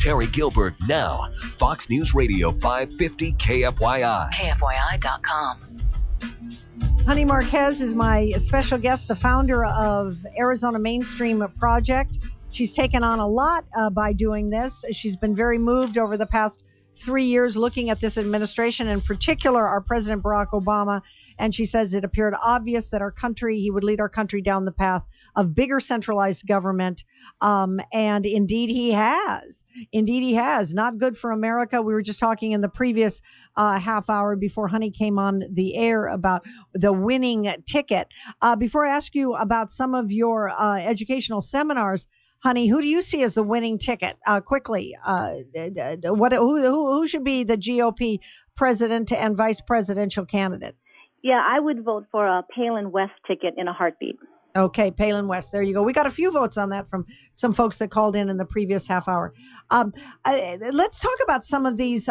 Terry Gilberg now. Fox News Radio 550 KFYI. KFYI.com. Honey Marques is my special guest, the founder of Arizona Mainstream Project. She's taken on a lot by doing this. She's been very moved over the past 3 years looking at this administration, in particular our President Barack Obama. And she says it appeared obvious that he would lead our country down the path of bigger centralized government. And indeed he has. Indeed he has. Not good for America. We were just talking in the previous half hour before Honey came on the air about the winning ticket. Before I ask you about some of your educational seminars, Honey, who do you see as the winning ticket? Quickly, who should be the GOP president and vice presidential candidate? Yeah, I would vote for a Palin West ticket in a heartbeat. Okay, Palin West. There you go. We got a few votes on that from some folks that called in the previous half hour. Let's talk about some of these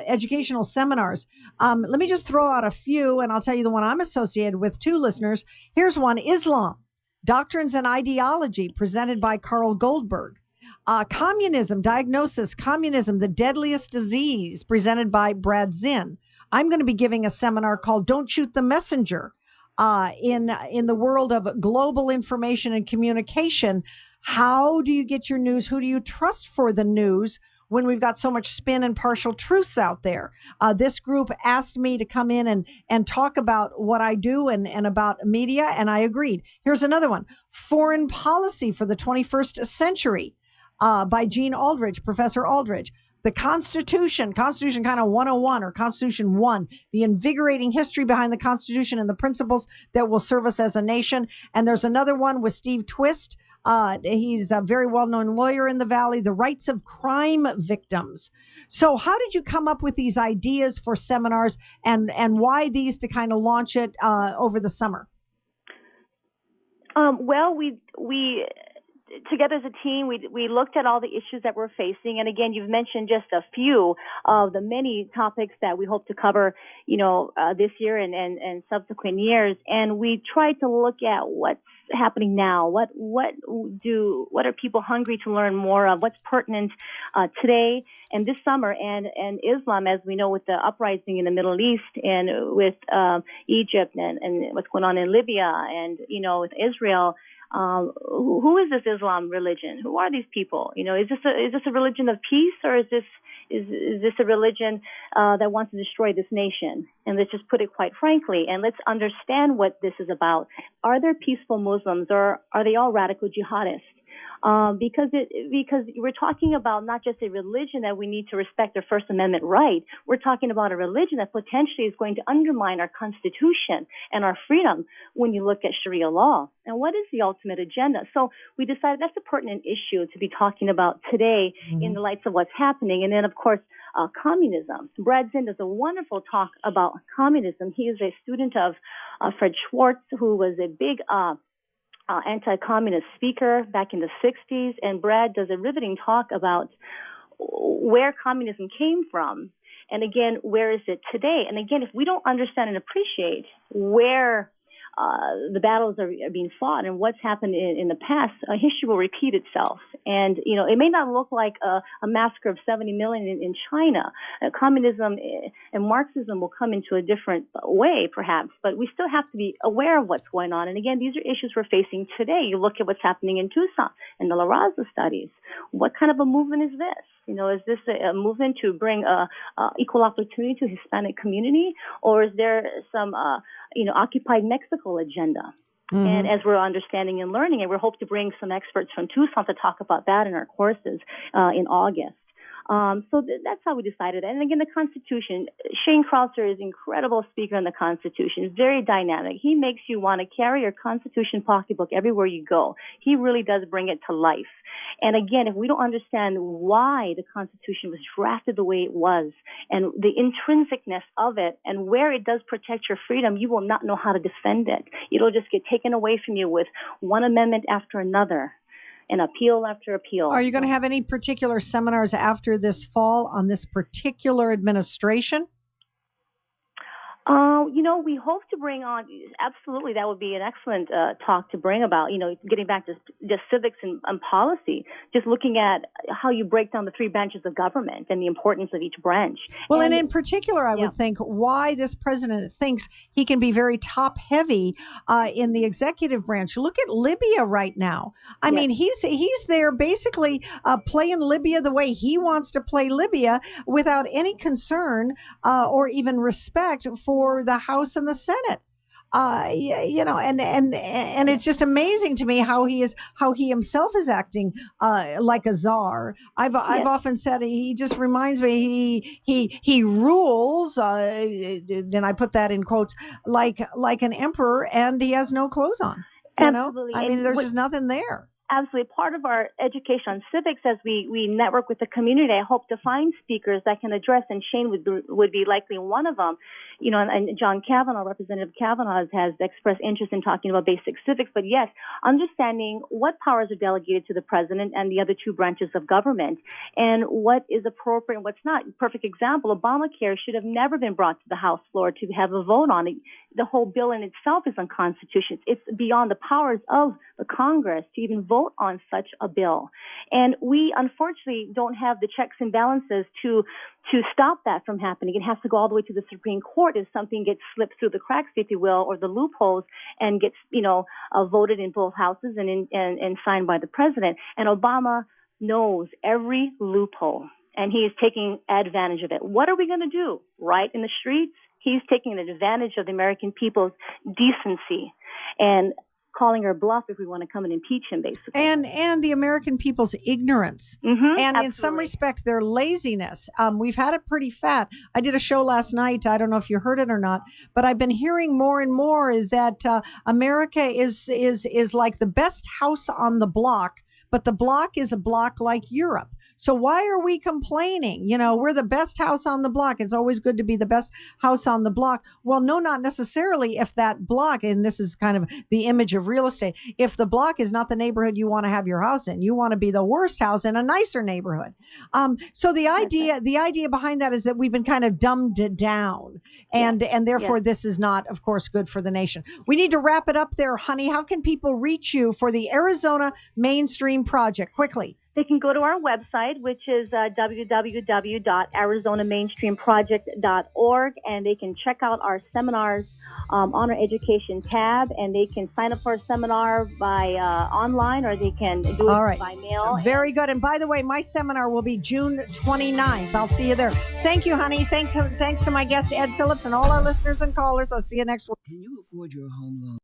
educational seminars. Let me just throw out a few, and I'll tell you the one I'm associated with, too, listeners. Here's one: Islam, Doctrines and Ideology, presented by Carl Goldberg. Communism, Diagnosis, Communism, the Deadliest Disease, presented by Brad Zinn. I'm going to be giving a seminar called Don't Shoot the Messenger. In the world of global information and communication, how do you get your news? Who do you trust for the news when we've got so much spin and partial truths out there? This group asked me to come in and talk about what I do and about media, and I agreed. Here's another one: Foreign Policy for the 21st Century by Gene Aldridge, Professor Aldridge. The Constitution kind of 101 or Constitution 1, the invigorating history behind the Constitution and the principles that will serve us as a nation. And there's another one with Steve Twist. He's a very well-known lawyer in the Valley, The Rights of Crime Victims. So how did you come up with these ideas for seminars, and why these to kind of launch it over the summer? Well, we together as a team, we looked at all the issues that we're facing. And again, you've mentioned just a few of the many topics that we hope to cover, this year and subsequent years. And we tried to look at what's happening now. What are people hungry to learn more of? What's pertinent today and this summer? And Islam, as we know, with the uprising in the Middle East and with Egypt and what's going on in Libya and, with Israel. Who is this Islam religion? Who are these people? Is this a religion of peace, or is this a religion that wants to destroy this nation? And let's just put it quite frankly, and let's understand what this is about. Are there peaceful Muslims, or are they all radical jihadists? Because we're talking about not just a religion that we need to respect their First Amendment right. We're talking about a religion that potentially is going to undermine our Constitution and our freedom when you look at Sharia law. And what is the ultimate agenda? So we decided that's a pertinent issue to be talking about today in the lights of what's happening. And then, of course, communism. Brad Zinn does a wonderful talk about communism. He is a student of Fred Schwartz, who was a big anti-communist speaker back in the 60s, and Brad does a riveting talk about where communism came from, and again, where is it today? And again, if we don't understand and appreciate where the battles are being fought and what's happened in the past, history will repeat itself. And, it may not look like a massacre of 70 million in China. Communism and Marxism will come into a different way, perhaps, but we still have to be aware of what's going on. And again, these are issues we're facing today. You look at what's happening in Tucson and the La Raza studies. What kind of a movement is this? Is this a movement to bring equal opportunity to Hispanic community, or is there some, occupied Mexico agenda? Mm-hmm. And as we're understanding and learning, and we hope to bring some experts from Tucson to talk about that in our courses in August. So that's how we decided. And again, the Constitution, Shane Krauser is an incredible speaker on the Constitution, very dynamic. He makes you want to carry your Constitution pocketbook everywhere you go. He really does bring it to life. And again, if we don't understand why the Constitution was drafted the way it was and the intrinsicness of it and where it does protect your freedom, you will not know how to defend it. It'll just get taken away from you with one amendment after another. And appeal after appeal. Are you going to have any particular seminars after this fall on this particular administration? We hope to bring on, absolutely, that would be an excellent talk to bring about, getting back to just civics and policy, just looking at how you break down the three branches of government and the importance of each branch. Well, and in particular, I would think why this president thinks he can be very top-heavy in the executive branch. Look at Libya right now. I mean, he's there basically playing Libya the way he wants to play Libya without any concern or even respect for the House and the Senate. And it's just amazing to me how he himself is acting like a czar. I've often said he just reminds me he rules, and I put that in quotes, like an emperor, and he has no clothes on. Absolutely. I mean, there's just nothing there. Absolutely. Part of our education on civics as we network with the community, I hope to find speakers that can address, and Shane would be likely one of them. And John Kavanaugh, Representative Kavanaugh, has expressed interest in talking about basic civics. But yes, understanding what powers are delegated to the president and the other two branches of government, and what is appropriate and what's not. Perfect example, Obamacare should have never been brought to the House floor to have a vote on it. The whole bill in itself is unconstitutional. It's beyond the powers of the Congress to even vote on such a bill. And we, unfortunately, don't have the checks and balances to stop that from happening. It has to go all the way to the Supreme Court if something gets slipped through the cracks, if you will, or the loopholes, and gets, voted in both houses and signed by the president. And Obama knows every loophole, and he is taking advantage of it. What are we going to do? Right in the streets? He's taking advantage of the American people's decency and calling her bluff if we want to come and impeach him, basically. And the American people's ignorance. Mm-hmm, and absolutely. In some respect, their laziness. We've had it pretty fat. I did a show last night. I don't know if you heard it or not, but I've been hearing more and more that America is like the best house on the block, but the block is a block like Europe. So why are we complaining? We're the best house on the block. It's always good to be the best house on the block. Well, no, not necessarily if that block, and this is kind of the image of real estate, if the block is not the neighborhood you want to have your house in, you want to be the worst house in a nicer neighborhood. So the idea behind that is that we've been kind of dumbed down, and therefore this is not, of course, good for the nation. We need to wrap it up there, honey. How can people reach you for the Arizona Mainstream Project? Quickly. They can go to our website, which is www.arizonamainstreamproject.org, and they can check out our seminars on our education tab, and they can sign up for a seminar by online, or they can do it by mail. Very good. And by the way, my seminar will be June 29th. I'll see you there. Thank you, honey. Thanks to my guest, Ed Phillips, and all our listeners and callers. I'll see you next week. Can you afford your home loan?